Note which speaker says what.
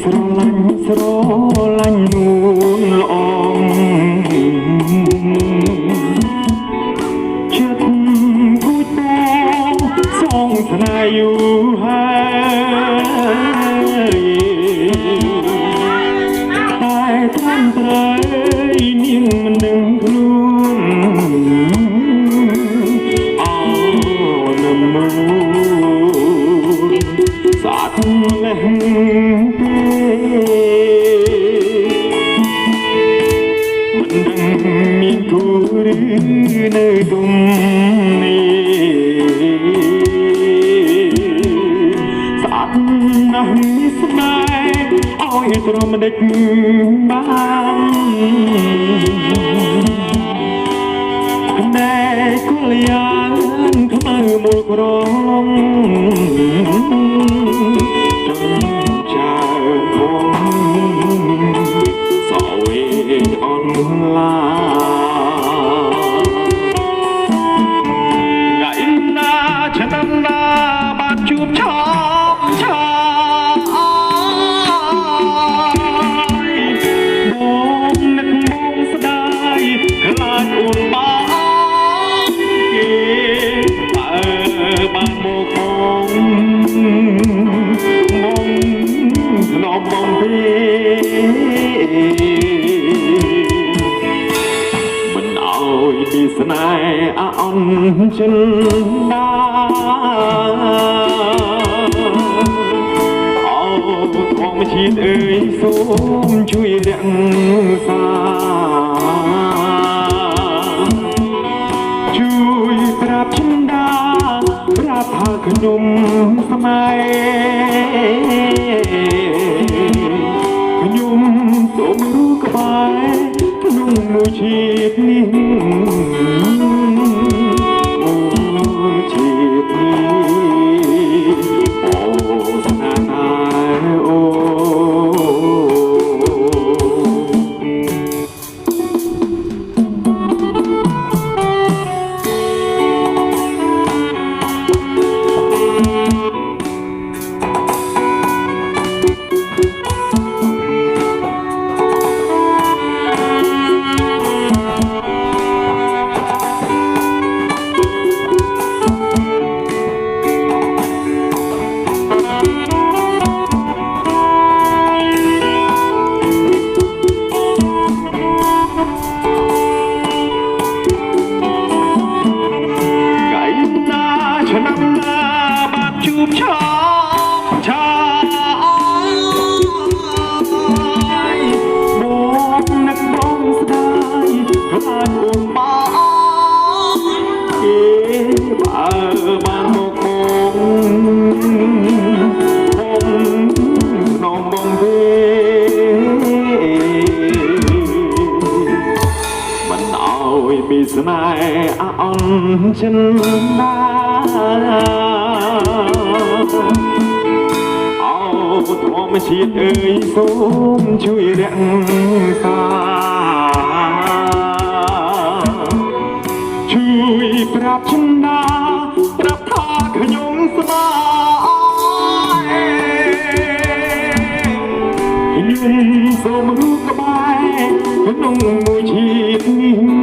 Speaker 1: ស្រឡាញ់ស្រឡាញ់នួនល្អចិត្តគួចតសងស្នេហ៍យូរហើយតែតាមត្រូវនាងមិនដឹងខ្លួនអោនមើសាទលេះមានគូឬនៅទុំនេះស្អាតណាស់មានស្នេហ៍ឲ្យទ្រាំដេចបានណែគលយ៉ាងខ្មៅមូលក្រមចាផងសោយអនឡាឆ្នាំណាបានជួបឆោមឆាយបងនឹកបងស្ដាយខ្លាចអូនបានគេបើបានមកបងស្នំបងទេមិនអើយពីស្នេហ៍អន់ចិនណាធម្មជាតិអើយសូមជួយរក្សាជួយប្រាប់ចិនដាប្រាប់ថាខ្ញុំស្ម័យខ្ញុំសូមรู้ក្បែរក្នុងមួយជាតិនេះឆ្នាំណាបានជួបឆោមឆាយបងនឹកបងស្ដាយខ្លាចអូនបានគេបើបានមកខ្ញុំនំបងទេមិនអើយពីស្នេហ៍អន់ចិនណាធម្មជាតិអើយសូមជួយរក្សាជួយប្រាប់ចិនដាប្រាប់ថាខ្ញុំស្នេហ៍ខ្ញុំសូមรู้ក្បែរក្នុងមួយជាតិនេះ